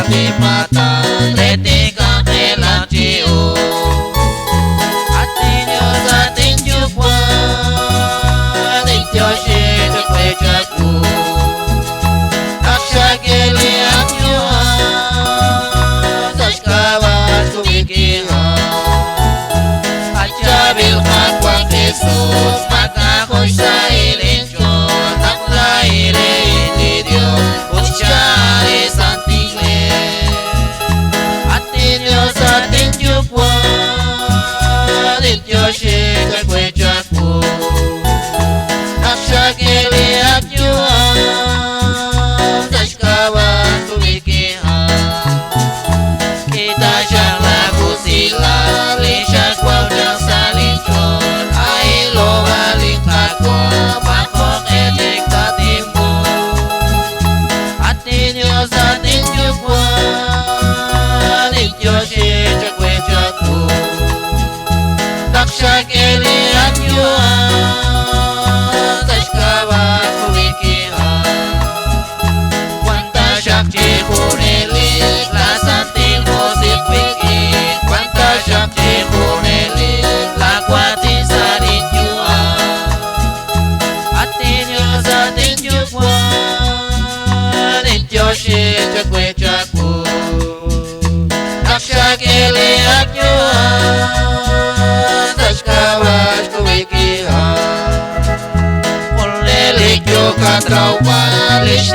di mata retika kelang ciu hatinya satin jumpa tinjo si cekwe jaku naksa gili akyo tas kawan kumikiha aja bil kakwang Jesus maka koy sa ilincho takla ire di Dios ucari santingle atinyo sa tinjupwa tinjo si cekwe jaku naksa gili akyo tas kawan kumikiha kita siyang lagu sila lisya kwaw ng salinchon ay lo aling kakwa bakok etik katimbo atinyo sa tinjupwa tinjo si cekwe jaku naksa gili akyo tas kawan kumikiha kwanta siyak chikunelik lasan tilmo sipwikik kwanta siyak chikunelik lakwati sa rinjua atinyo sa tinjupwa tinjo si cekwe jaku naksa gili akyo tas kawas kumikiha ulelik yo katraw palis